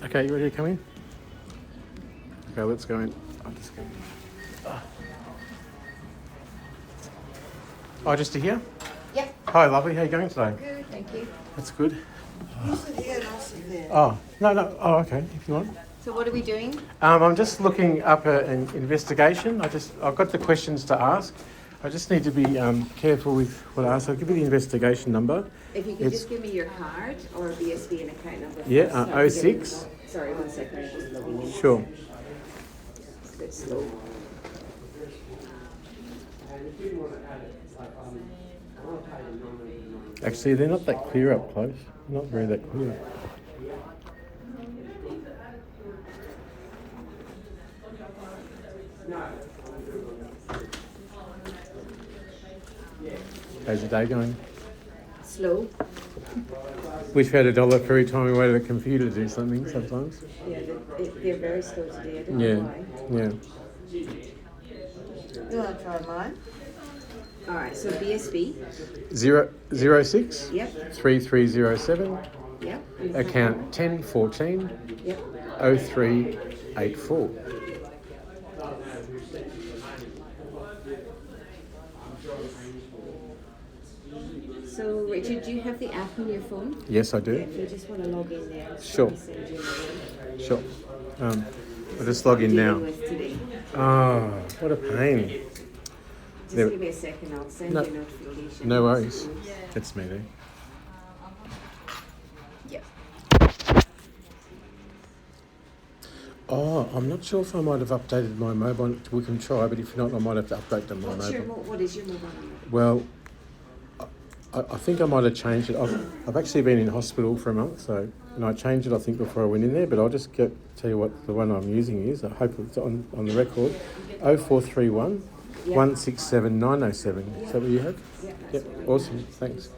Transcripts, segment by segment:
Okay, you ready to come in? Okay, let's go in. I'll just go. Oh, just to hear? Yep. Hi, lovely. How you going today? Good, thank you. That's good. You sit here and I'll sit there. Oh, no. Oh, okay, if you want. So what are we doing? I'm just looking up an investigation. I've got the questions to ask. I just need to be careful with what I ask. I'll give you the investigation number. If you could just give me your card or BSB and account number. Yeah, first. 06. Sorry, 1 second. I'm just logging in. Sure. It's a bit slow. Actually, they're not that clear up close. Not very that clear. How's your day going? Slow? Wish we had $1 for every time we went to the computer to do something sometimes. Yeah, they're very slow today. I don't Yeah, know why. yeah. You want to try mine? All right, so BSB. 06 Yep. 3307, Yep. account 1014 Yep. 0384. So Richard, do you have the app on your phone? Yes, I do. If you just want to log in there. Sure. Send you a link. Sure. I'll just log in now. Dealing with today. Oh, what a pain. Just There- give me a second. I'll send No- you a notification. No worries. That's me there. Yep. Oh, I'm not sure if I might have updated my mobile. We can try, but if not, I might have to update them my mobile. What is your mobile number? Well, I think I might have changed it. I've actually been in hospital for a month, so and I changed it I think before I went in there. But I'll just tell you what the one I'm using is. I hope it's on the record. 0431 167 907. Is that what you have? Yeah. Yep. Awesome. Thanks.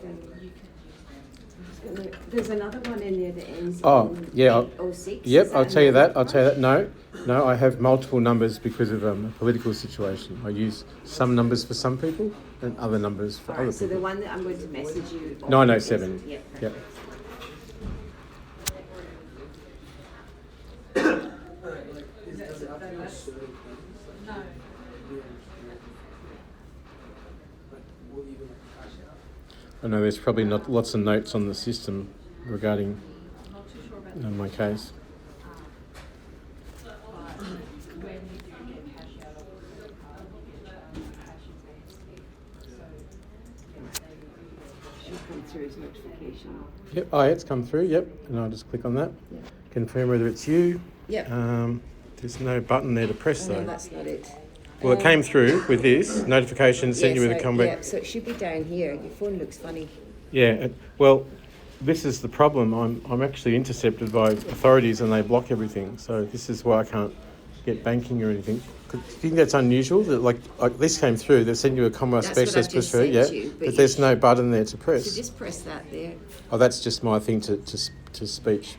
There's another one in there that ends Oh, in yeah. 806. Yep. Is I'll that tell you another that. I'll tell you that. No, I have multiple numbers because of a political situation. I use some numbers for some people and other numbers for All other right, so people. the one that I'm going to message you on 907. is- Yep. Yep. I know there's probably not lots of notes on the system regarding my case. Should come through as notification. Yep. Oh, it's come through. Yep. And I'll just click on that. Yep. Confirm whether it's you. Yep. There's no button there to press Oh, no, though. that's not it. Well, it came through with this notification, sent you with a comment. Yeah, so it should be down here. Your phone looks funny. Yeah. Well, this is the problem. I'm actually intercepted by authorities and they block everything. So this is why I can't get banking or anything. Do you think that's unusual? That like this came through. They sent you a commonwealth That's what I've specialist just preferred, sent yeah. you, but there's no button there to press. So just press that there. Oh, that's just my thing to speech.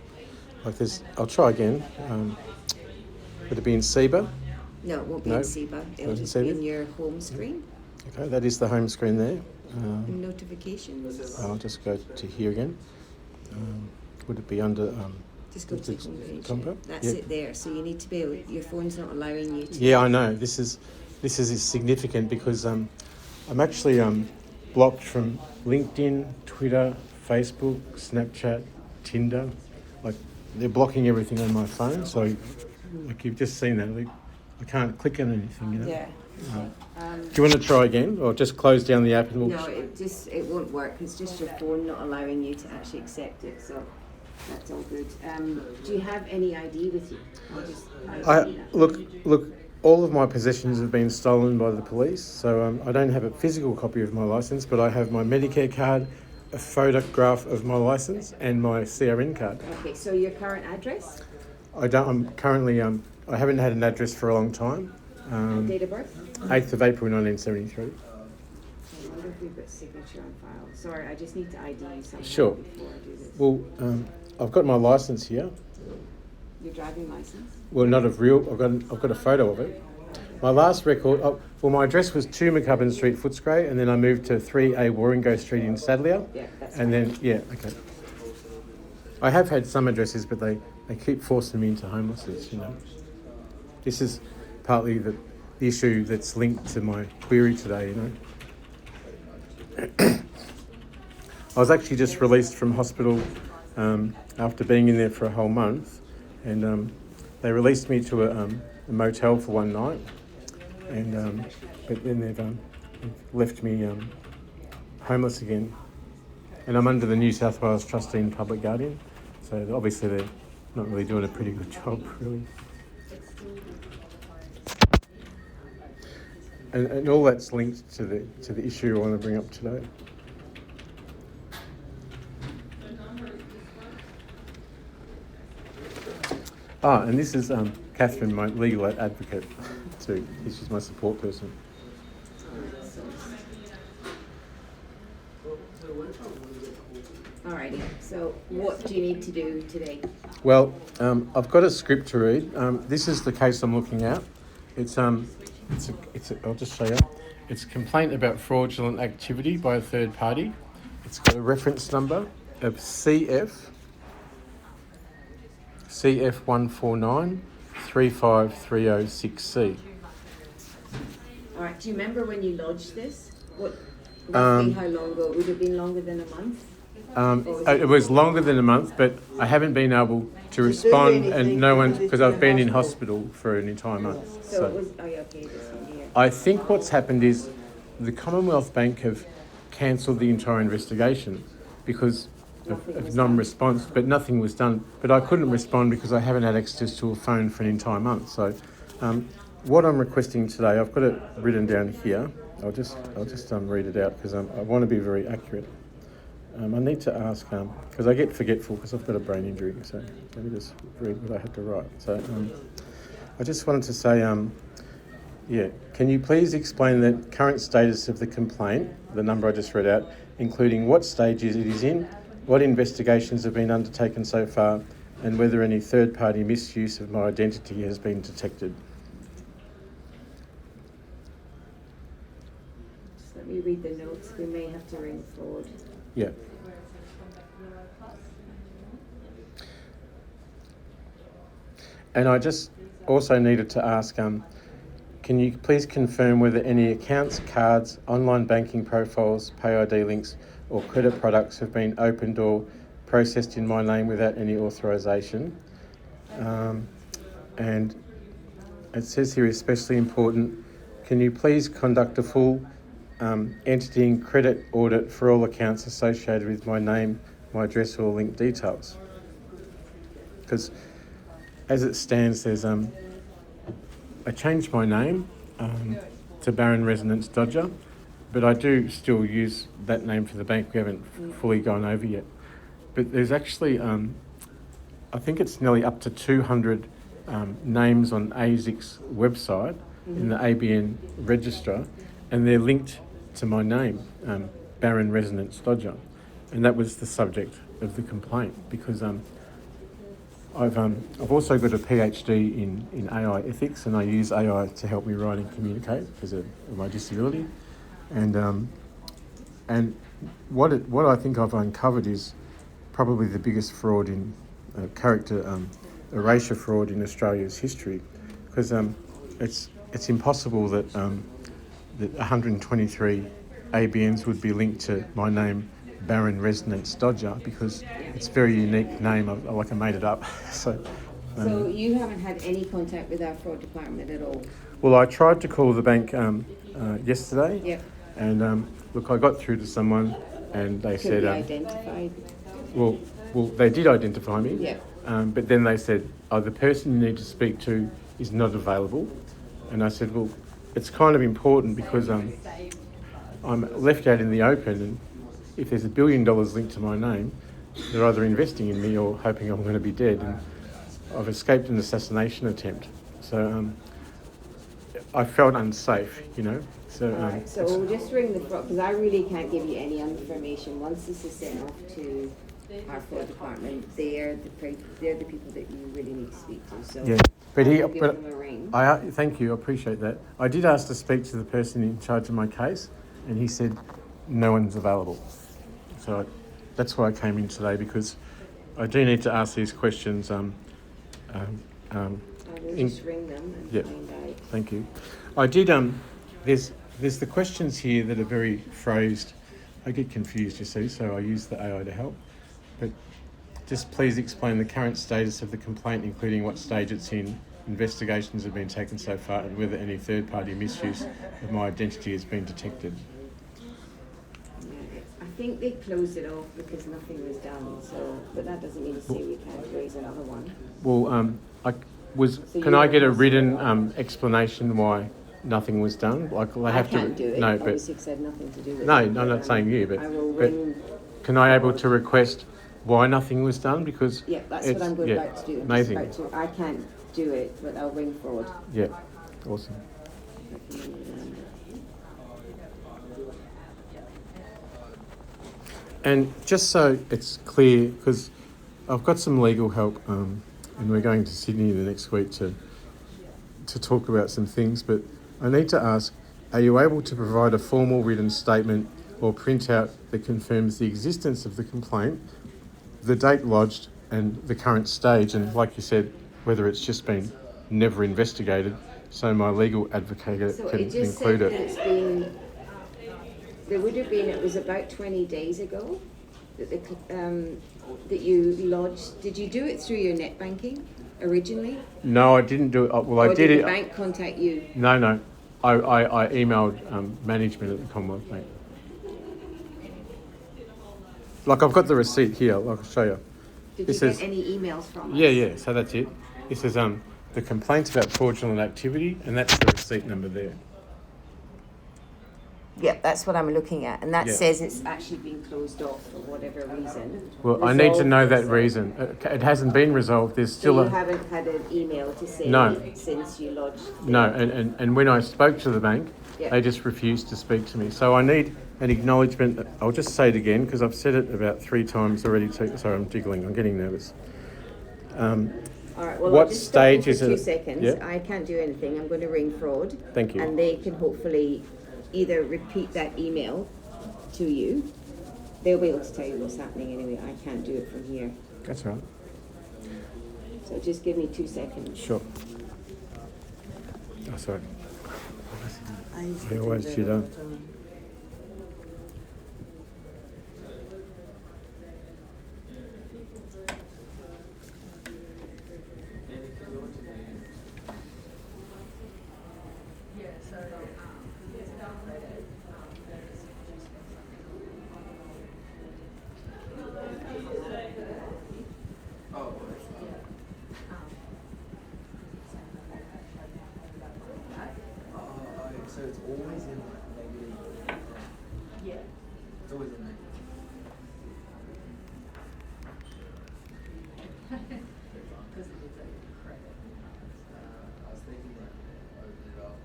Like this. I'll try again. Would it be in SEBA? No, it won't be No, in SEBA. It'll doesn't just say be it. in your home screen. Okay, that is the home screen there. Notifications. I'll just go to here again. Would it be under? Just go to the home page. Combo? That's Yeah. it there. So you need to be able, your phone's not allowing you to. Yeah, I know. This is significant because I'm actually blocked from LinkedIn, Twitter, Facebook, Snapchat, Tinder. Like they're blocking everything on my phone. So like you've just seen that. Like, I can't click on anything. You know. Yeah. Do you want to try again, or just close down the app and we'll? No, it won't work. It's just your phone not allowing you to actually accept it. So that's all good. Do you have any ID with you? I'll just ID that. Look. All of my possessions have been stolen by the police, so I don't have a physical copy of my license, but I have my Medicare card, a photograph of my license, and my CRN card. Okay, so your current address, I'm currently. I haven't had an address for a long time. date of birth. 8th of April 1973. I wonder if we've got signature on file. Sorry, I just need to ID you something Sure. before I do this. Well, I've got my license here. Your driving license. Well, not of real. I've got a photo of it. My last record. Well, my address was 2 McCubbin Street, Footscray, and then I moved to 3A Warringo Street in Sadleir. Yeah, that's And fine. then okay. I have had some addresses, but they keep forcing me into homelessness, you know. This is partly the issue that's linked to my query today, you know. I was actually just released from hospital after being in there for a whole month, and they released me to a motel for one night, and but then they've left me homeless again, and I'm under the New South Wales Trustee and Public Guardian, so obviously they're not really doing a pretty good job, really. And all that's linked to the issue I want to bring up today. And this is Catherine, my legal advocate too. She's my support person. Alrighty, so what do you need to do today? Well, I've got a script to read. This is the case I'm looking at. I'll just show you. It's a complaint about fraudulent activity by a third party. It's got a reference number of CF149 35306C. Alright, do you remember when you lodged this? Roughly how long ago? Would it have been longer than a month? It was longer than a month, but I haven't been able to respond, and no one, because I've been in hospital for an entire month. So it was, okay, this one here. I think what's happened is the Commonwealth Bank have cancelled the entire investigation because of non-response, but nothing was done. But I couldn't respond because I haven't had access to a phone for an entire month. So what I'm requesting today, I've got it written down here. I'll just read it out because I want to be very accurate. I need to ask, because I get forgetful because I've got a brain injury, so let me just read what I had to write. So I just wanted to say, can you please explain the current status of the complaint, the number I just read out, including what stage it is in, what investigations have been undertaken so far, and whether any third-party misuse of my identity has been detected. Just let me read the notes. We may have to ring forward. Yeah. And I just also needed to ask, can you please confirm whether any accounts, cards, online banking profiles, pay ID links or credit products have been opened or processed in my name without any authorisation? And it says here, especially important, can you please conduct a full entity and credit audit for all accounts associated with my name, my address or link details? Because as it stands, there's I changed my name to Baron Residence Dodger, but I do still use that name for the bank. We haven't fully gone over yet. But there's actually, I think it's nearly up to 200 names on ASIC's website in the ABN register, and they're linked to my name, Baron Residence Dodger. And that was the subject of the complaint because I've also got a PhD in AI ethics, and I use AI to help me write and communicate because of my disability. And what I think I've uncovered is probably the biggest fraud in character erasure fraud in Australia's history, because it's impossible that 123 ABNs would be linked to my name, Baron Residence Dodger, because it's a very unique name. I made it up. So you haven't had any contact with our fraud department at all? Well, I tried to call the bank yesterday. Yep. And look, I got through to someone, and they said, identified? Well, they did identify me. Yep. But then they said, the person you need to speak to is not available. And I said, well, it's kind of important because I'm left out in the open, and if there's $1 billion linked to my name, they're either investing in me or hoping I'm going to be dead. And I've escaped an assassination attempt. So I felt unsafe, you know. So, Alright, so we'll just ring the fraud, because I really can't give you any information. Once this is sent off to our fraud department, they're the people that you really need to speak to. So yeah, but give them a ring. Thank you, I appreciate that. I did ask to speak to the person in charge of my case, and he said no one's available. So that's why I came in today, because I do need to ask these questions. I will In- just ring them and Yep. find out. Thank you. I did. There's the questions here that are very phrased. I get confused, you see, so I use the AI to help. But just please explain the current status of the complaint, including what stage it's in, investigations have been taken so far, and whether any third-party misuse of my identity has been detected. Yeah, I think they closed it off because nothing was done. So, but that doesn't mean to say we can't raise another one. Well, So can you I get a want- written explanation why nothing was done? Like, I have can't do it. No, but Obviously, because I had nothing to do with no, it. I'm but, not saying you, but I will but ring. can I able to request why nothing was done? Because Yeah, that's what I'm going about to do. I'm just amazing. about to- I can't do it, but I'll ring fraud. Yeah, awesome. And just so it's clear, because I've got some legal help, and we're going to Sydney the next week to talk about some things, but I need to ask, are you able to provide a formal written statement or printout that confirms the existence of the complaint, the date lodged and the current stage, and like you said, whether it's just been never investigated, so my legal advocate So can it just include said that it. it's been. There would have been. It was about 20 days ago that that you lodged. Did you do it through your net banking originally? No, I didn't do it. Well, Or I did the it. bank contact you? No. I emailed management at the Commonwealth Bank. Like, I've got the receipt here. I'll show you. Did This you is- get any emails from us? Yeah. So that's it. This is the complaint about fraudulent activity, and that's the receipt number there. Yep, that's what I'm looking at, and that Yeah. says it's actually been closed off for whatever reason. Well, I need to know that Resolved, reason. It hasn't been resolved. There's So still you a haven't had an email to say No. since you lodged. the- no. And when I spoke to the bank, Yeah. they just refused to speak to me. So I need an acknowledgement. I'll just say it again because I've said it about 3 times already. Sorry, I'm giggling. I'm getting nervous. All right. Well, What I'll just stop you stage for is 2 it? seconds. Yeah. I can't do anything. I'm going to ring fraud. Thank you. And they can hopefully either repeat that email to you. They'll be able to tell you what's happening anyway. I can't do it from here. That's all right. So just give me 2 seconds. Sure. Oh, sorry. I used Yeah, to do why did that you all do? the time. So it's always in negative. Yeah. It's always in negative. I was thinking like open it up.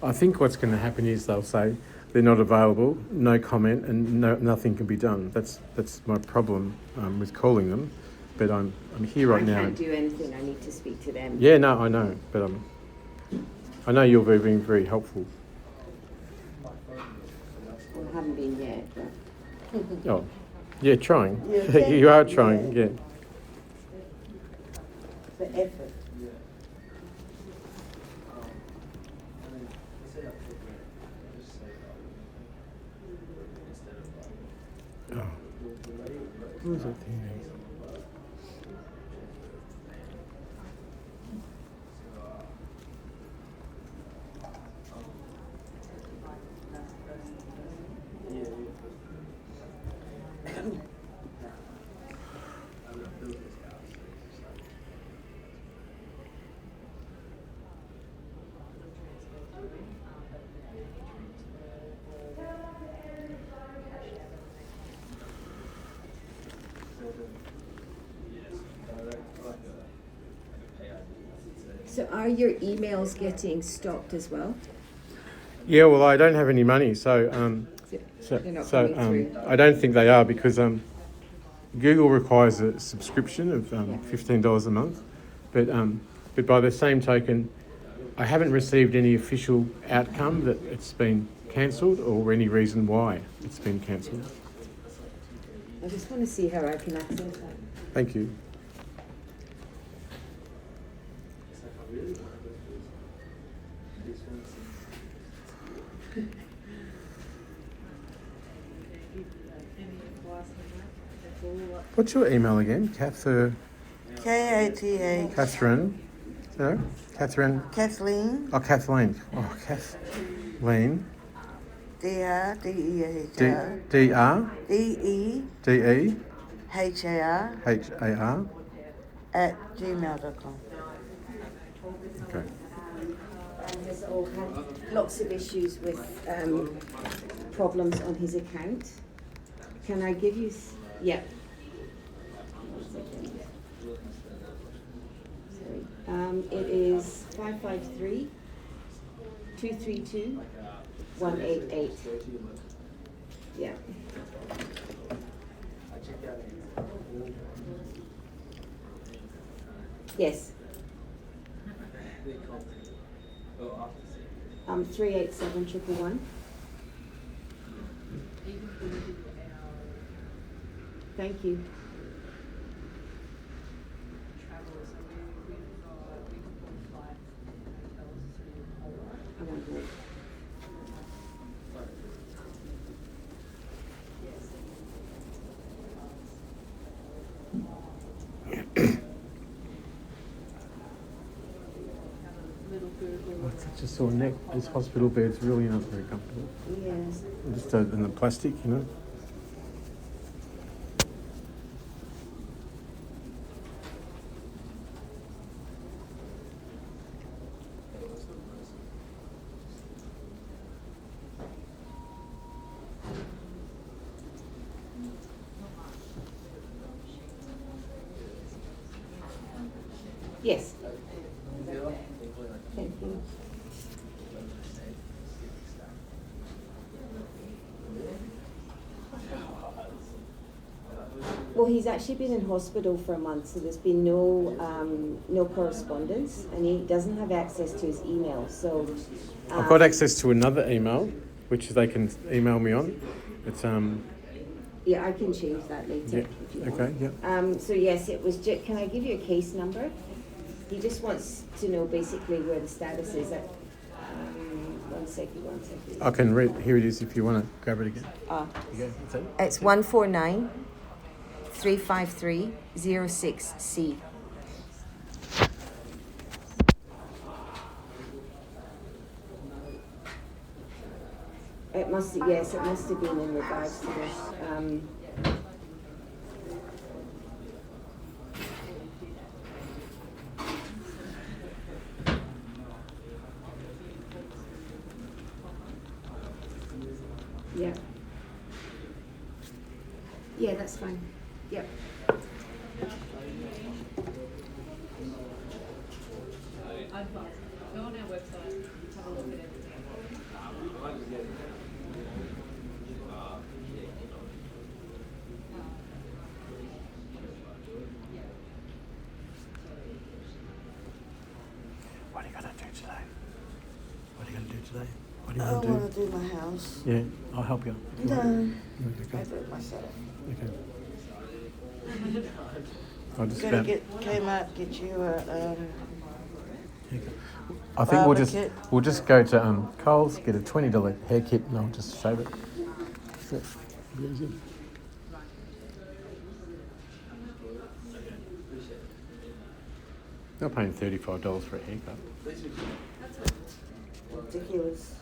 I think what's going to happen is they'll say they're not available, no comment, and nothing can be done. That's my problem with calling them. But I'm here right I now. can't do anything. I need to speak to them. Yeah, no, I know, but I know you're being very helpful. Well, I haven't been yet, but Oh, yeah, trying. Yeah, You are trying. Yeah. The effort. Oh. What was that thing? so are your emails getting stopped as well? Yeah, well, I don't have any money, so They're not coming through. I don't think they are because Google requires a subscription of Yeah. $15 a month, but by the same token, I haven't received any official outcome that it's been cancelled or any reason why it's been cancelled. I just want to see how I can access that. Thank you. What's your email again? Catherine. K-A-T-H. No? Catherine. Kathleen. Oh, Kathleen. Oh, Kathleen. D-R-D-E-H-R. D-R. D-E. D-E. H-A-R. H-A-R. at gmail.com. Okay. And has all had lots of issues with problems on his account. Can I give you? Yeah. Sorry. It is 553 232 188. Yeah. Yes. 387 111. Thank you. I won't wait. Oh, it's such a sore neck. This hospital bed's really not very comfortable. Yes. Just in the plastic, you know. Yes. Thank you. Well, he's actually been in hospital for a month, so there's been no correspondence, and he doesn't have access to his email. So I've got access to another email, which they can email me on. It's yeah, I can change that later. Yeah. If you Okay. want. Yeah. So yes, it was. Can I give you a case number? He just wants to know basically where the status is at. One second. I can read. Here it is. If you want to grab it again. You go. Is that it? It's 149 353 06C. It must have, yes, it must have been in regards to this. Yeah. Yeah, that's fine. Yep. Go on our website, have a look at everything. What are you going to do today? What are you going to do today? What are I you going want to do my house. Yeah, I'll help you. No, I Okay. do it myself. Okay. I'll just Gonna about. came out get you a I think barber we'll just go to Coles, get a $20 hair kit, and I'll just shave it. Yeah, be easy. They're paying $35 for a haircut. ridiculous.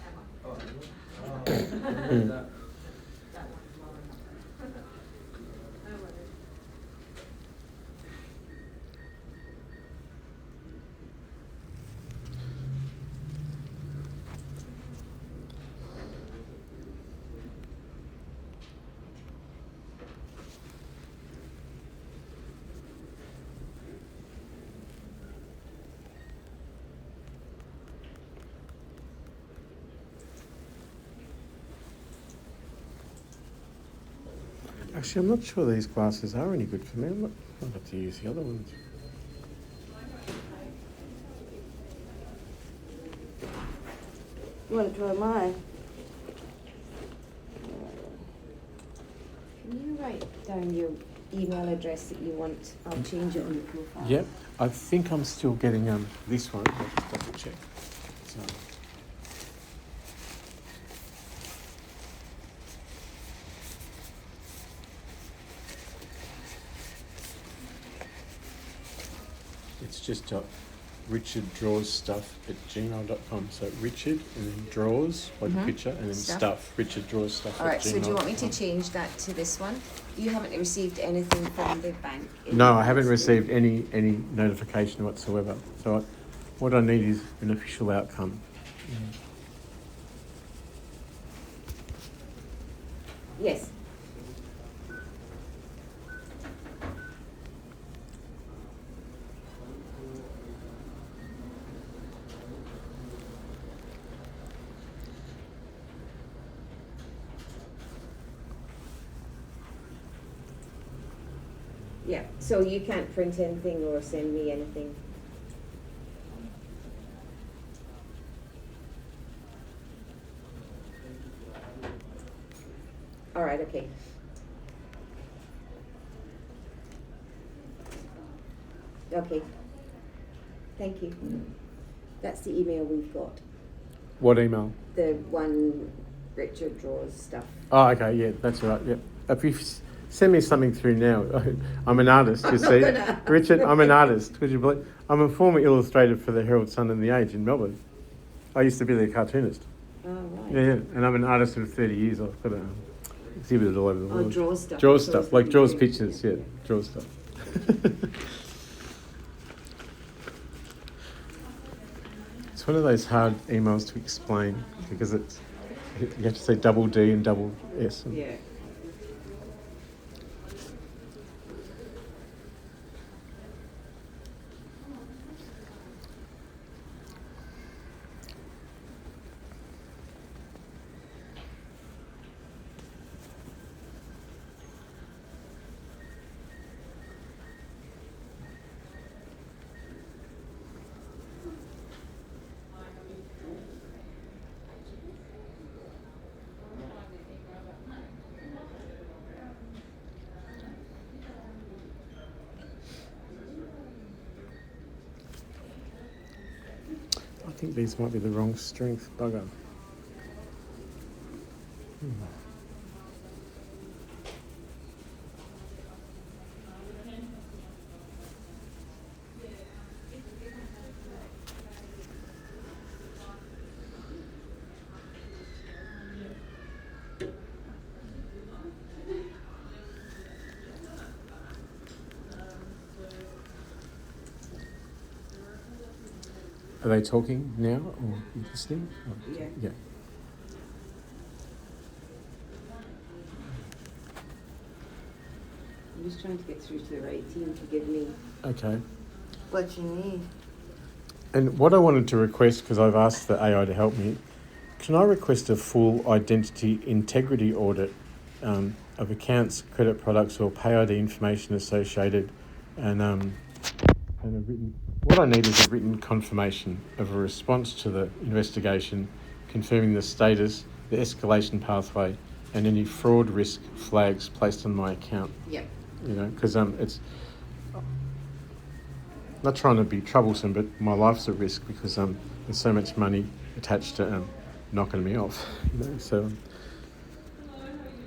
Actually, I'm not sure these glasses are any good for me. I'll have to use the other ones. You want to try mine? Can you write down your email address that you want? I'll change it on the profile. Yep. I think I'm still getting this one. I'll just double check. So, it's just richarddrawsstuff@gmail.com. So Richard and then draws, like a picture, and then stuff. Richard draws stuff. All right, so do you want me to change that to this one? You haven't received anything from the bank? No, I haven't received any notification whatsoever. So what I need is an official outcome. Yes. Yeah, so you can't print anything or send me anything? All right, okay. Okay. Thank you. That's the email we've got. What email? The one Richard draws stuff. Oh, okay, yeah, that's right. Yeah. If you send me something through now, I'm an artist, you see. Richard, I'm an artist. Would you believe? I'm a former illustrator for the Herald Sun and the Age in Melbourne. I used to be their cartoonist. Oh, right. Yeah, and I'm an artist for 30 years. I've got exhibited all over the world. Oh, draw stuff. Draws stuff, like draws pictures, yeah, draws stuff. It's one of those hard emails to explain because you have to say double D and double S. Yeah. I think these might be the wrong strength, bugger. Are they talking now or listening? Oh, Yeah. Yeah. I'm just trying to get through to the right team. Forgive me. Okay. What you need? And what I wanted to request, because I've asked the AI to help me, can I request a full identity integrity audit of accounts, credit products, or pay ID information associated, and a written. What I need is a written confirmation of a response to the investigation, confirming the status, the escalation pathway, and any fraud risk flags placed on my account. Yep. You know, because it's not trying to be troublesome, but my life's at risk because there's so much money attached to knocking me off. You know, so.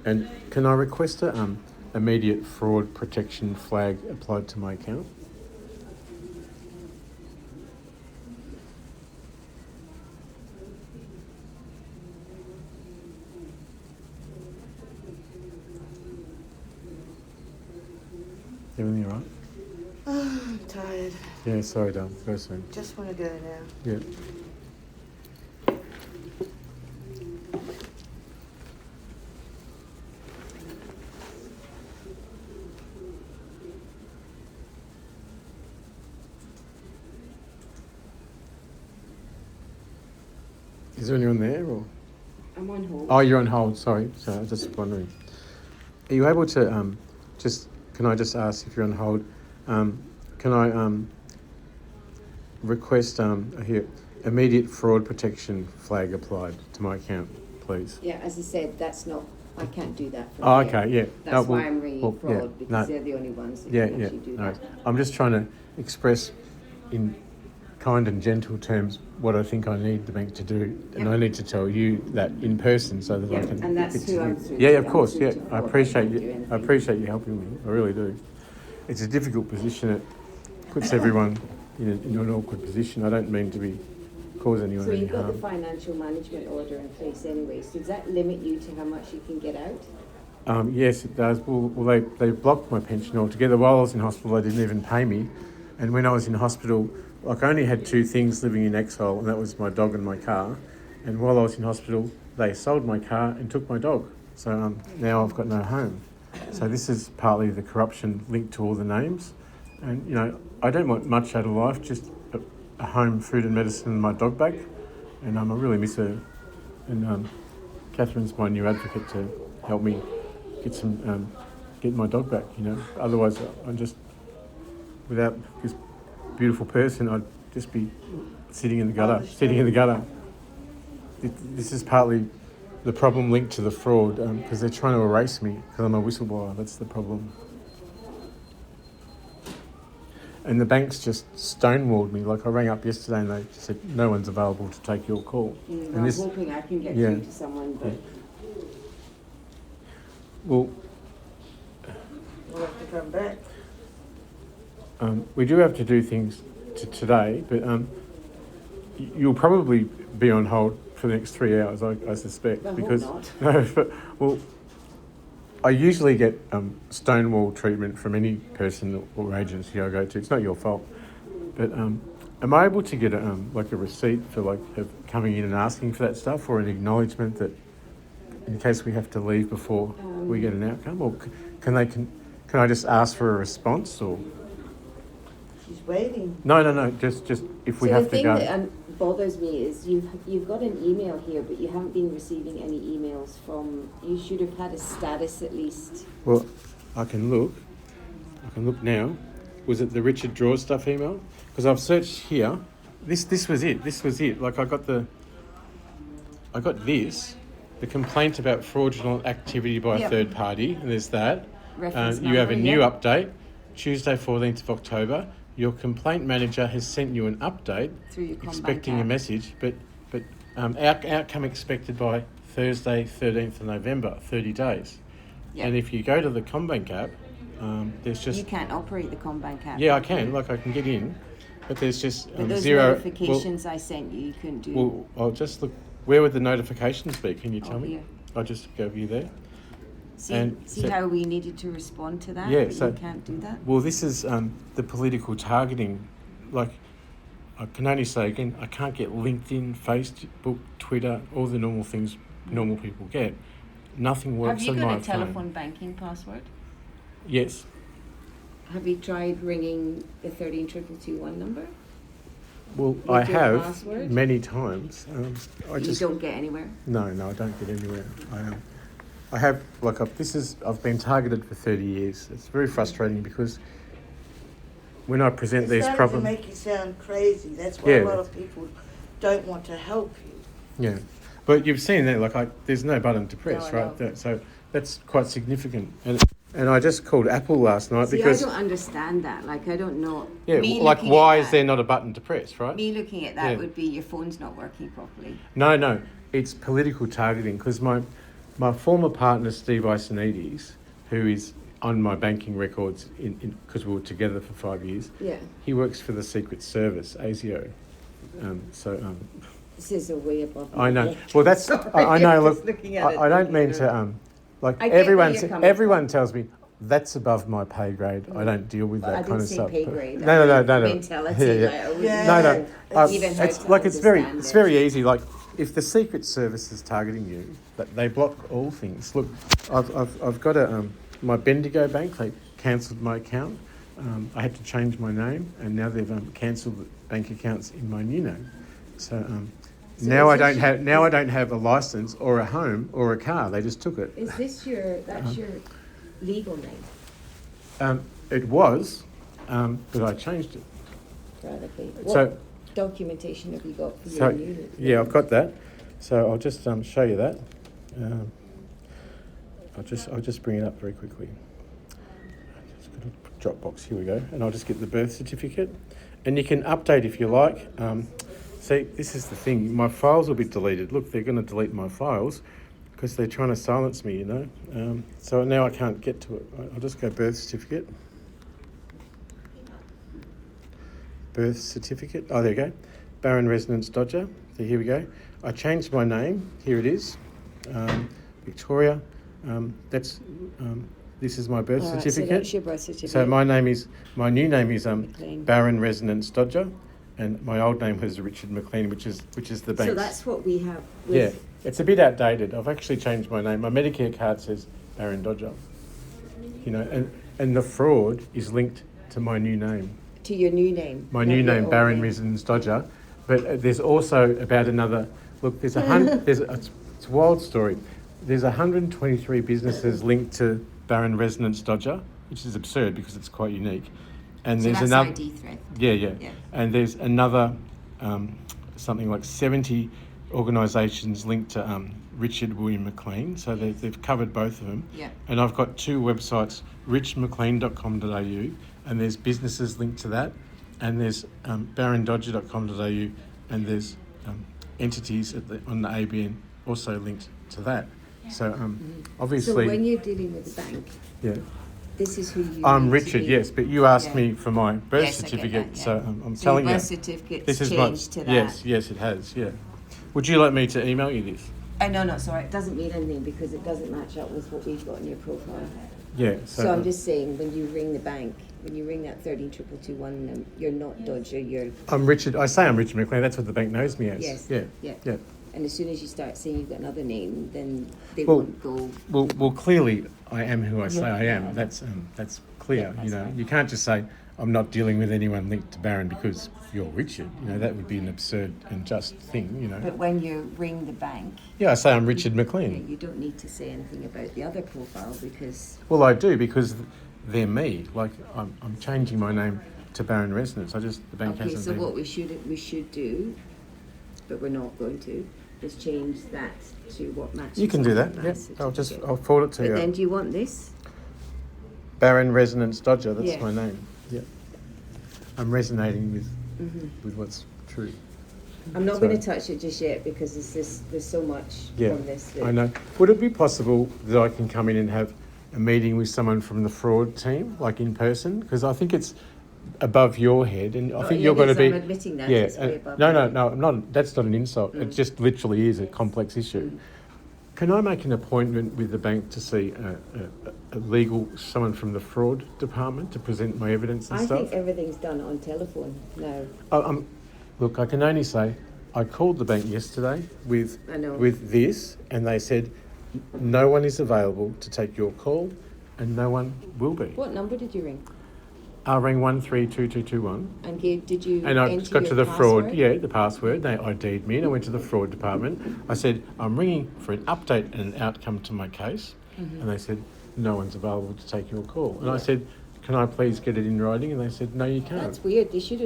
And can I request a immediate fraud protection flag applied to my account? Everything all right? I'm tired. Yeah, sorry, darling. Go soon. Just want to go now. Yeah. Is there anyone there or? I'm on hold. Oh, you're on hold. Sorry. So I was just wondering. Are you able to can I just ask if you're on hold? Can I request here immediate fraud protection flag applied to my account, please? Yeah, as I said, that's not, I can't do that from Oh, here. okay, yeah. That's why I'm ringing fraud, yeah, because no, they're the only ones that yeah, can yeah. actually do No, that. I'm just trying to express in kind and gentle terms what I think I need the bank to do, and Yep. I need to tell you that in person so that Yeah, I can. and that's get to who I'm you. through Yeah, to. of I'm course. through Yeah, to I fraud. appreciate Can't do you. anything. I appreciate you helping me. I really do. It's a difficult position. It puts everyone in an awkward position. I don't mean to cause anyone So any you've got harm. the financial management order in place anyway, so does that limit you to how much you can get out? Yes, it does. Well, they blocked my pension altogether. While I was in hospital, they didn't even pay me. And when I was in hospital, like I only had two things living in exile, and that was my dog and my car. And while I was in hospital, they sold my car and took my dog. So now I've got no home. So this is partly the corruption linked to all the names. And, I don't want much out of life, just a home, food and medicine and my dog back. And I really miss her. And Catherine's my new advocate to help me get my dog back. Otherwise I'm just without this beautiful person. I'd just be sitting in the gutter. This is partly the problem linked to the fraud because they're trying to erase me because I'm a whistleblower. That's the problem. And the bank's just stonewalled me. Like I rang up yesterday and they just said no one's available to take your call. I'm hoping I can get through to someone, but Well, We'll have to come back. we do have to do things today, but you'll probably be on hold for the next 3 hours, I suspect. I hope because not. No, but, I usually get stonewall treatment from any person or agency I go to. It's not your fault, but am I able to get a receipt for of coming in and asking for that stuff, or an acknowledgement that in case we have to leave before we get an outcome, or can I just ask for a response, or She's waiting. no, just if we so have the to thing go. that bothers me is you've got an email here, but you haven't been receiving any emails from. You should have had a status at least. Well, I can look now. Was it the Richard Draws stuff email? Because I've searched here. This was it. Like I got this. The complaint about fraudulent activity by a third party, and there's that. Reference You have a number, new yeah. update, Tuesday 14th of October. Your complaint manager has sent you an update Through your Combank expecting a app. message, but outcome expected by Thursday 13th of November, 30 days. Yeah. And if you go to the Combank app, there's just... You can't operate the Combank app. Yeah, I can. I can get in, but there's just But those zero... notifications I sent you, you couldn't do. Well, I'll just look. Where would the notifications be? Can you tell me? Here. I'll just go view there. See, and see so- how we needed to respond to that? Yeah, but so- you can't do that? Well, this is the political targeting. Like, I can only say again, I can't get LinkedIn, Facebook, Twitter, all the normal things normal people get. Nothing works Have on you my got a phone. telephone banking password? Yes. Have you tried ringing the 13221 number? Well, With I your have password? many times. I You just don't get anywhere? no, I don't get anywhere. I have I've been targeted for 30 years. It's very frustrating because when I present It's these starting problems, to make you sound crazy. That's why Yeah. a lot of people don't want to help you. yeah, but you've seen that there's no button to press, No, I right? So that's quite significant. And I just called Apple last night See, because I don't understand that. Like, I don't know. yeah, Me like looking why at is that- there not a button to press, right? Me looking at that Yeah. would be your phone's not working properly. No, it's political targeting because my former partner Steve Isonides, who is on my banking records because we were together for 5 years, Yeah. he works for the Secret Service, ASIO. This is a way above. I know. my head. Well, that's Sorry, I know. I'm Look, just looking at it I don't thinking, mean to like I get where everyone. you're coming Everyone tells me that's above my pay grade. I don't deal with that I kind didn't of say stuff. pay But- grade. No. Mentality. Yeah, yeah. Like, I wouldn't Yeah. No, know no. even how It's to like it's understand it. very easy. Like if the Secret Service is targeting you, they block all things. Look, I've got my Bendigo bank. They cancelled my account. I had to change my name, and now they've cancelled the bank accounts in my new name. So So now is I this don't have a license or a home or a car. They just took it. Is this your? That's your. legal name It was, but I changed it. radically? So- What documentation have you got for So, your new? yeah, I've got that. So I'll just show you that. I'll just bring it up very quickly. Just got a Dropbox. Here we go, and I'll just get the birth certificate, and you can update if you like. See, this is the thing. My files will be deleted. Look, they're going to delete my files because they're trying to silence me. You know. So now I can't get to it. I'll just go birth certificate. Birth certificate. Oh, there you go. Barron Residence Dodger. So here we go. I changed my name. Here it is. Victoria. This is my birth All right, certificate. so that's your birth certificate. So my new name is McLean. Barron Residence Dodger, and my old name was Richard McLean, which is the bank's. So that's what we have. Yeah, With, it's a bit outdated. I've actually changed my name. My Medicare card says Barron Dodger. You know, and the fraud is linked to my new name. To your new name. My not new your name, old Barron name. Residence Dodger, but there's also about another. Look, there's it's a wild story. There's 123 businesses linked to Barron Residence Dodger, which is absurd because it's quite unique. And So there's that's another. ID threat. Yeah. Yeah. And there's another something like 70 organisations linked to Richard William McLean. So they've covered both of them. Yeah. And I've got two websites, richmclean.com.au, and there's businesses linked to that, and there's barrondodger.com.au, and there's entities on the ABN also linked to that. So obviously, So when you're dealing with the bank, yeah, this is who you. I'm need to Richard. be. Yes, but you asked Yeah. me for my birth Yes, I get certificate, that, yeah. so I'm So telling your you, birth certificate's this is my changed to that. yes, it has. Yeah. Would you like me to email you this? No, sorry, it doesn't mean anything because it doesn't match up with what we've got in your profile. Yeah. So I'm just saying, when you ring the bank, when you ring that 132221, you're not Dodger, you're. I'm Richard. I say I'm Richard McLean. That's what the bank knows me as. Yes. Yeah. Yeah. And as soon as you start saying you've got another name, then they Well, won't go. Well, clearly I am who I say I am. That's clear. Yeah, that's you know, right. you can't just say I'm not dealing with anyone linked to Barron because you're Richard. You know, that would be an absurd and just thing. You know. But when you ring the bank, Yeah, I say I'm Richard yeah, McLean. you don't need to say anything about the other profile because. Well, I do because they're me. Like I'm changing my name to Barron Residence. The bank Okay, hasn't so been. what we should do, but we're not going to, is change that to what matches. You can do that. with Yeah, certificate. I'll forward it to But you. then, do you want this? Barron Residence Dodger. That's Yeah. my name. Yeah. I'm resonating with Mm-hmm. what's true. I'm not Sorry. going to touch it just yet because there's so much Yeah, from this. That I know. Would it be possible that I can come in and have a meeting with someone from the fraud team, like in person? Because I think it's above your head, and I think it you're going to is, be. I'm admitting that, Yeah. it's way above No, my no, head. no. I'm not. That's not an insult. It just literally is a complex issue. Can I make an appointment with the bank to see someone from the fraud department to present my evidence and I stuff? think everything's done on telephone now. Look, I can only say I called the bank yesterday I know. with this, and they said no one is available to take your call, and no one will be. What number did you ring? I rang 132221, And did you and I enter got your to the fraud. password? Yeah, the password. They ID'd me, and I went to the fraud department. I said I'm ringing for an update and an outcome to my case, and they said no one's available to take your call. And I said, can I please get it in writing? And they said, no, you can't. That's weird. They should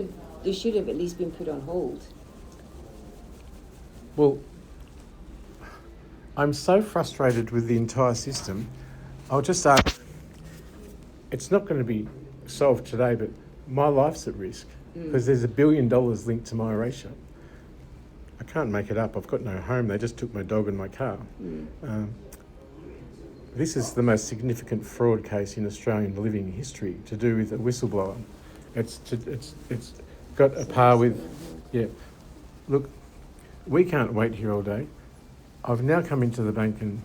have at least been put on hold. Well, I'm so frustrated with the entire system. I'll just say, it's not going to be solved today, but my life's at risk because there's $1 billion linked to my erasure. I can't make it up. I've got no home. They just took my dog and my car. This is the most significant fraud case in Australian living history to do with a whistleblower. It's got a par with, yeah. Look, we can't wait here all day. I've now come into the bank and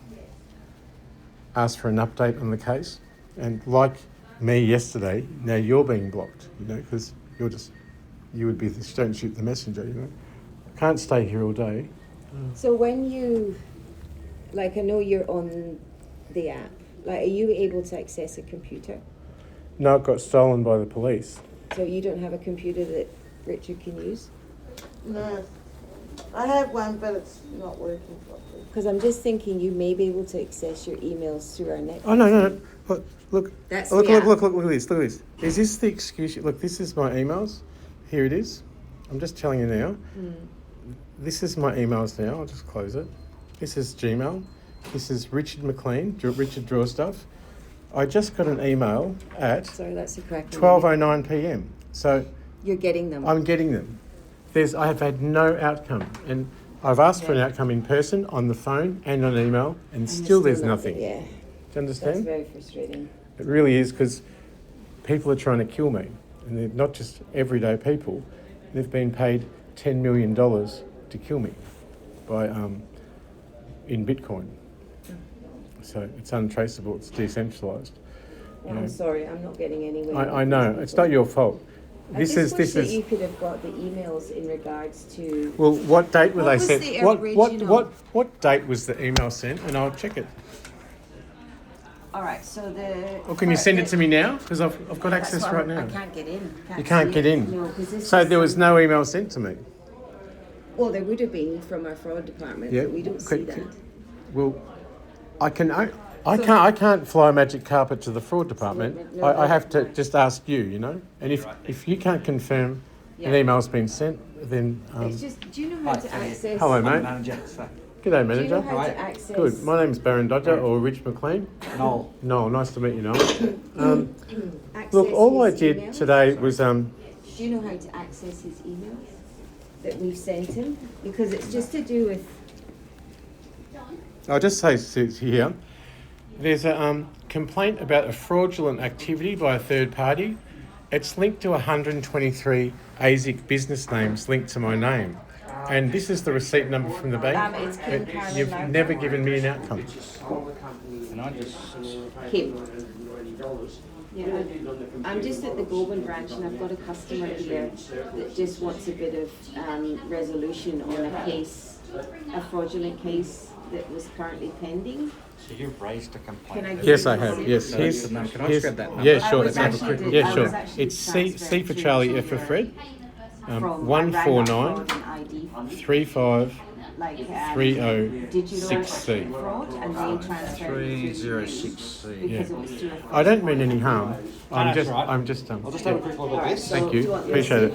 asked for an update on the case, and like me yesterday, now you're being blocked, you know, because you would be the don't shoot the messenger, you know. I can't stay here all day. So when you, like, I know you're on the app. Like, are you able to access a computer? No, it got stolen by the police. So you don't have a computer that Richard can use? No, I have one, but it's not working properly. Because I'm just thinking you may be able to access your emails through our net. Oh no. Look, That's look, the look, app. look, look, look at this. Look at this. Is this the excuse? Look, this is my emails. Here it is. I'm just telling you now. This is my emails now. I'll just close it. This is Gmail. This is Richard McLean, Richard Draw Stuff. I just got an email at Sorry, that's the correct. 12:09 p.m. So You're getting them. I'm getting them. I have had no outcome, and I've asked for an outcome in person, on the phone, and on email, and still there's nothing. Yeah, Do you that's understand? very frustrating. It really is, because people are trying to kill me, and they're not just everyday people. They've been paid $10 million to kill me by in Bitcoin. So it's untraceable. It's decentralised. Well, I'm sorry, I'm not getting anywhere. I know it's not your fault. I just wish that you could have got the emails in regards to. Well, what date were What they was sent? the What original? what date was the email sent? And I'll check it. All right, so the. Or can you send it to me now? Because I've got access That's why right now. I can't get in. You can't see get it. in. No, because this. So there was no email sent to me. Well, there would have been from our fraud department, Yeah. but we don't see Could- that. Well, I can't fly a magic carpet to the fraud department. No, I have to no. just ask you, you know. And if you can't confirm an Yeah. email's been sent, then It's just. Do you know how to access? hello, I'm the mate. manager. So. G'day, Do you know manager. how Right. to access? Good. My name's Baron Dodger or Rich McLean. Noel. Noel, nice to meet you, Noel. Access Look, all I his did emails? today was Do you know how to access his emails that we've sent him? Because it's just to do with. I'll just say here, there's a complaint about a fraudulent activity by a third party. It's linked to 123 ASIC business names linked to my name. And this is the receipt number from the bank. It's Kim Carolyn You've Larkin. never given me an outcome. And I just. Kim. Yeah, I'm just at the Goulbourn branch and I've got a customer here that just wants a bit of resolution on a case, a fraudulent case that was currently pending. So you've raised a complaint. Can I give Yes, you I the have. receipt? Yes, So here's, that's the number. Can I here's- grab that number? yeah, I sure. was Let's have a actually quick. did- Yeah, I sure. was actually It's C transferred for to Charlie, F for Fred. from 149 fraud and ID, 35 like 306C. digital fraud, and they transferred it to 306C. because it was through a I don't mean any harm. I'm that's just, right. I'm just. I'll just have a quick look at this. Thank Do you. you want the Appreciate it.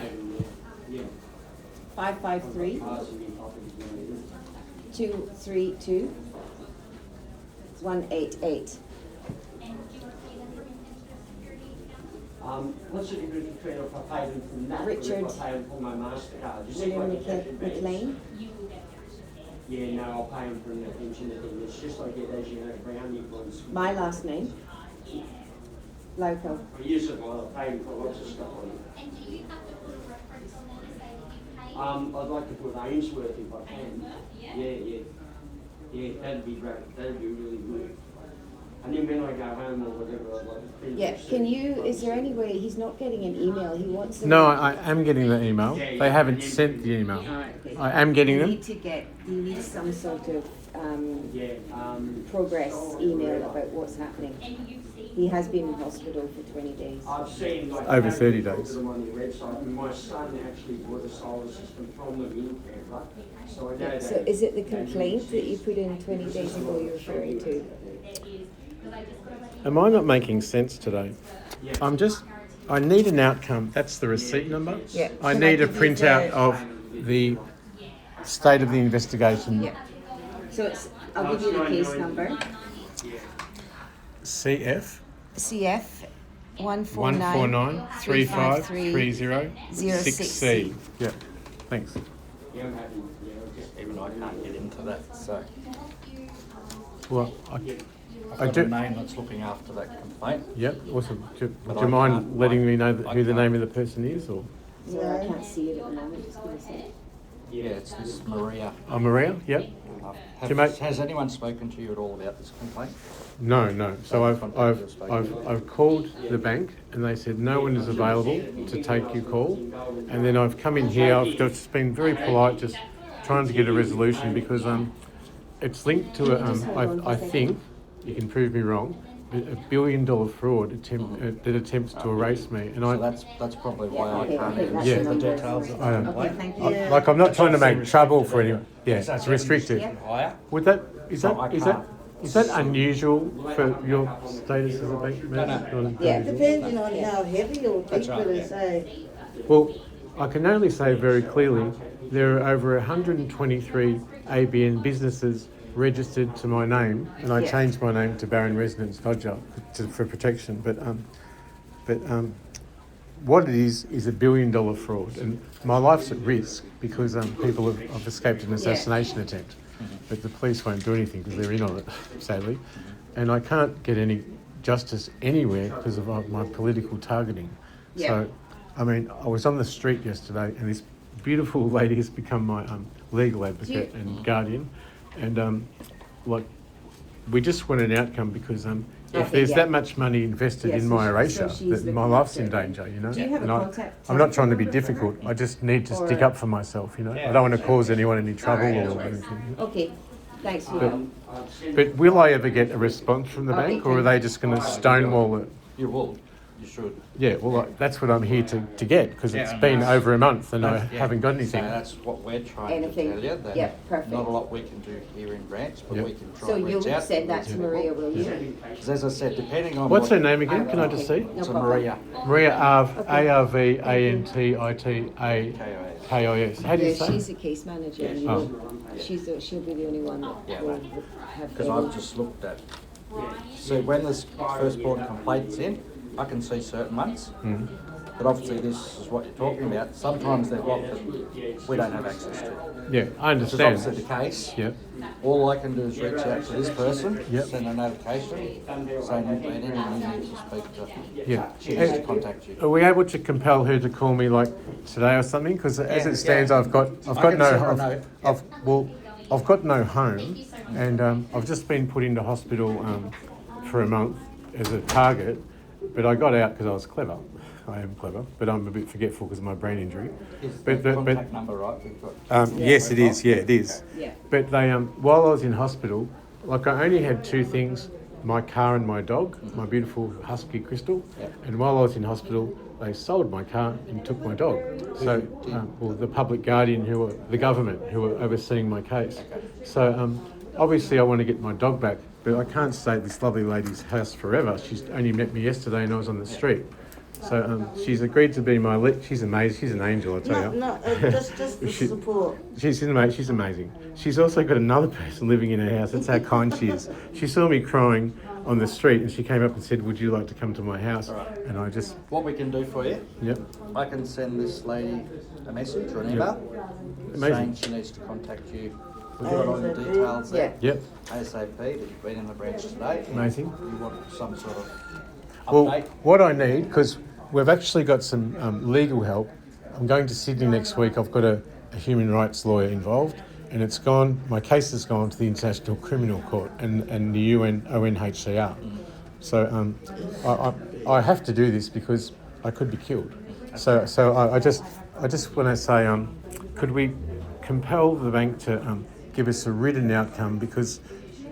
553 232 188. What's the difference between if I pay them from that Richard. or if I pay them from my MasterCard? You see if I William get that McLean. Yeah, no, I'll pay them from the pension thing. It's just like it as you know, brownie ones. My last name, Loco. For years ago, I paid for lots of stuff on it. And do you have to put a reference on it saying you paid? I'd like to put Ainsworth if I can. Yeah, that'd be great. That'd be really good. And then when I go home or whatever, I'd like to finish. Yeah, can you, is there any way, he's not getting an email, he wants them. No, I am getting the email. They haven't sent the email. Alright, okay. I am getting You them. need to get, you need some sort of, Yeah, progress email about what's happening. And you see. He has been in hospital for 20 days. I've seen like Over I've 30 looked at days. them on the website, and my son actually bought a solar system from them in Canberra, so I know that. So is it the complaint that you put in 20 days ago you're referring to? It is, because I just gotta let you Am I not making sense today? I need an outcome. That's the receipt number. Yeah. I Can I need a give you printout the- of the state of the investigation. Yeah. So it's, I'll give you the case number. CF CF 149 35 30 6C. Yeah, thanks. Yeah, I'm happy, yeah, just. Even I can't get into that. So Well, I've I got do. a name that's looking after that complaint. Yep, awesome. Do But you I mind can't- letting me know I who the can't. name of the person is? Or So I can't see it at the moment, just give me a sec. Yeah, it's this Maria. oh, Maria? Yep. Have, make- has anyone spoken to you at all about this complaint? No. So I've Contacted us, I've called the bank and they said no one is available to take your call. And then I've come in here. I've just been very polite, just trying to get a resolution because it's linked to a I think you can prove me wrong. $1 billion fraud that attempts to erase me, and So that's probably why I okay, can't okay, even that's see the the number. details of the I don't- Okay, complaint. thank you. Yeah. like I'm not trying to make That's trouble also for anyone. Yeah, restricted. it's restricted. Yeah. Higher? Would that is So I that is can't. that is that unusual for your status as a bank manager? no. Yeah. Depending on how heavy or That's deep right, it yeah. is, eh? Well, I can only say very clearly there are over 123 ABN businesses registered to my name, and I Yeah. changed my name to Baron Residence Dodger for protection. But what it is $1 billion fraud, and my life's at risk because people have escaped an assassination attempt, but the police won't do anything because they're in on it, sadly, and I can't get any justice anywhere because of my political targeting. Yeah. So, I mean, I was on the street yesterday, and this beautiful lady has become my legal advocate and guardian, and like, we just want an outcome because if Okay, there's yeah. that much money invested Yeah, in so my so erasure, she's that my looking life's in after it. danger, you know. Do you have a And contact? I'm not trying to be telephone difficult. I just need to Or stick a- up for myself, you know. I don't want to cause anyone any trouble Alright. or anything. Okay, thanks for But- that. But will I ever get a response from the Okay, bank, or are thank they you. just going to stonewall it? You will. You should. Yeah, well, that's what I'm here to get, because it's Yeah, been nice. over a month and I Yeah. haven't got So anything. that's what we're trying Anything. to tell you. That Yeah, perfect. not a lot we can do here in branch, but Yeah. we can try So and reach you'll out. send that to Maria, will you? Because as I said, depending on What's what, her name again? Can I just see? No to problem. Maria. Maria Arvantitakis. How do you Yeah, say? she's a case manager, and Oh. she'll be the only one that Yeah, will mate. have. Because any- I've just looked at. So when this first brought complaints in, I can see certain months. Mm. But obviously this is what you're talking about. Sometimes they're blocked that we don't have access to. Yeah, I Which is understand. obviously the case. Yeah. All I can do is reach out to this person, Yep. send a notification, saying you've been in and you need to speak to. Yeah. She needs to contact you. Are we able to compel her to call me like today or something? Because as Yeah, it stands, yeah. I've got I can no, send her a note. I've got no home, and I've just been put into hospital for a month as a target, but I got out because I was clever. I am clever, but I'm a bit forgetful because of my brain injury. Is But- the but- contact number right? We've got. Yes, it is. Yeah, it is. Yeah. But they, while I was in hospital, like I only had two things: my car and my dog, my beautiful husky Crystal. Yep. And while I was in hospital, they sold my car and took my dog. So, well, the public guardian the government who were overseeing my case. So, obviously, I want to get my dog back, but I can't stay at this lovely lady's house forever. She's only met me yesterday, and I was on the street. So, she's agreed to be my. She's amazing. She's an angel, I tell you. No, just the She- support. She's amazing. She's amazing. She's also got another person living in her house. That's how kind she is. She saw me crying on the street, and she came up and said, "Would you like to come to my house?" Alright. And I just, What we can do for you, yep, I can send this lady a message or an email Amazing. saying she needs to contact you. We've got all your details there. yep, ASAP, that you've been in the branch today. amazing. You want some sort of Well, update? what I need, because we've actually got some legal help. I'm going to Sydney next week. I've got a human rights lawyer involved, and it's gone. My case has gone to the International Criminal Court and the UN ONHCR. So I have to do this because I could be killed. So I just want to say, could we compel the bank to give us a written outcome, because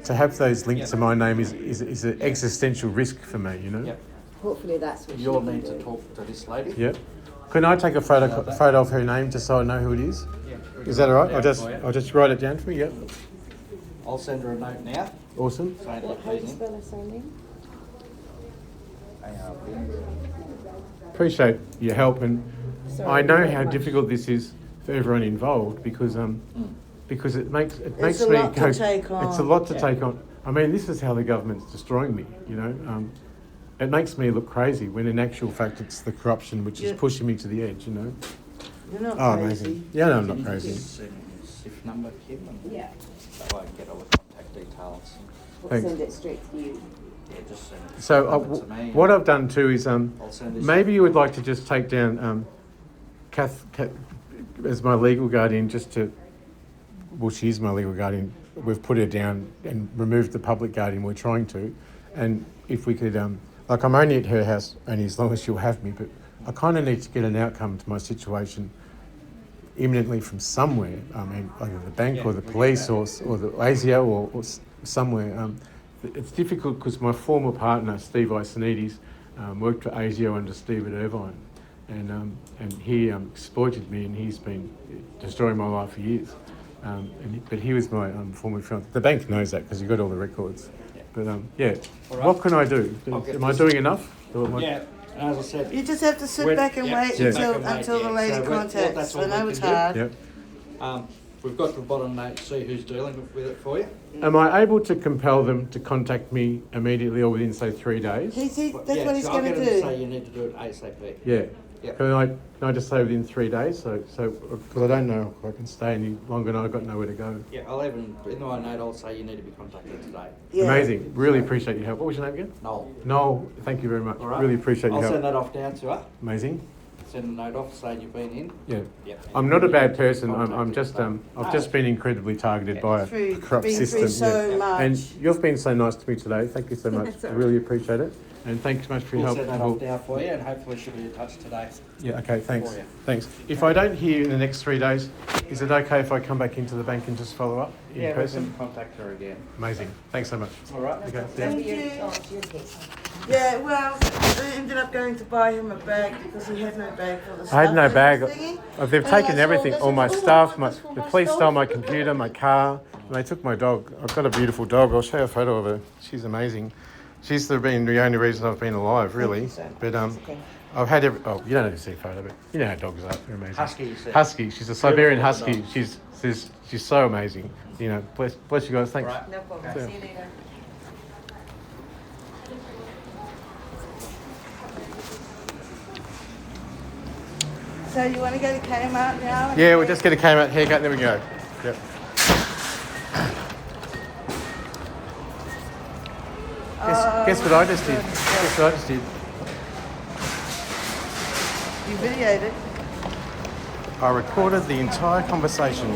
to have those linked to my name is an existential risk for me, you know. Yep. Hopefully that's what You'll she need can to do. talk to this lady. Yep. Can I take a photo of her name just so I know who it is? Is that all right? I'll just write it down for you. Yep. I'll send her a note now Awesome. saying that How do you you've spell her surname? been. Appreciate your help, and Sorry, I know very how much. difficult this is for everyone involved, because it makes It's a me lot to go. take on. It's a lot to Yeah. take on. I mean, this is how the government's destroying me. You know, it makes me look crazy when in actual fact it's the corruption which is Yeah. pushing me to the edge. You know. You're not Oh, crazy. amazing. Yeah, no, I'm not Can you crazy. just send me his SIF number, Kim, and Yeah, so I can get all the contact details. we'll Thanks. send it straight to you. Yeah, just send it. So Send it to me. what I've done too is I'll send this. maybe you would like to just take down Kath as my legal guardian, just to. Well, she's my legal guardian. We've put her down and removed the public guardian. We're trying to, and if we could, like, I'm only at her house only as long as she'll have me, but I kind of need to get an outcome to my situation imminently from somewhere. I mean, either the bank or the police or the ASIO or somewhere. it's difficult because my former partner, Steve Isonides, worked for ASIO under Stephen Irvine, and he exploited me, and he's been destroying my life for years. But he was my former fiance. The bank knows that because he got all the records. But yeah, All right. what can I do? I'll get Am I this- doing enough? Or am I- Yeah, and as I said, You just have to sit When- back and yeah, wait sit back until and wait, until the yeah. lady So contacts. that's all I we know can it's do. hard. Yep. we've got to the bottom now to see who's dealing with it for you. Am I able to compel them to contact me immediately or within, say, 3 days? That's what he's so I'll going get to him to say do. you need to do it ASAP. Yeah. Yeah. Can I just say within 3 days? So because I don't know if I can stay any longer, and I've got nowhere to go. Yeah, I'll even, in my note, I'll say you need to be contacted today. Yeah. Amazing. Really appreciate your help. What was your name again? Noel. Noel. Thank you very much. All right. Really appreciate I'll your send help. that off down to her. Amazing. Send a note off saying you've been in. Yeah. Yeah. I'm not a bad person. I'm Contacted just today. I've just been incredibly targeted Yeah. by a Through corrupt been system. through so yeah. much. And you've been so nice to me today. Thank you so much. That's all I really appreciate it. And thanks so much for your We'll help. send that off down for you and hopefully she'll be in touch today. Yeah, okay, thanks. For you. Thanks. If I don't hear you in the next 3 days, is it okay if I come back into the bank and just follow up in Yeah, we person? can contact her again. Amazing. Thanks so much. All right. Okay. Thank Yeah. you. Oh, it's your case. Yeah, well, I ended up going to buy him a bag because he had no bag for the stuff. I had no he was bag. thinking. They've And taken I saw everything, this all and my I thought, stuff. "Oh, that's for The my police stole dog." my computer, my car, and they took my dog. I've got a beautiful dog. I'll show you a photo of her. She's amazing. She's the only reason I've been alive, really. you, sir. But Okay. I've had oh, you don't have to see a photo, but you know how dogs are. They're amazing. Husky, you said. Husky. She's a Siberian Beautiful Husky. dog. She's so amazing. You know, bless you guys. Thanks. Right. No problem. Yeah. See you later. So you want to go to Kmart now? Yeah, we'll just get a Kmart haircut, there we go. Yep. Guess what I just did? Guess what I just did? You videoed it. I recorded the entire conversation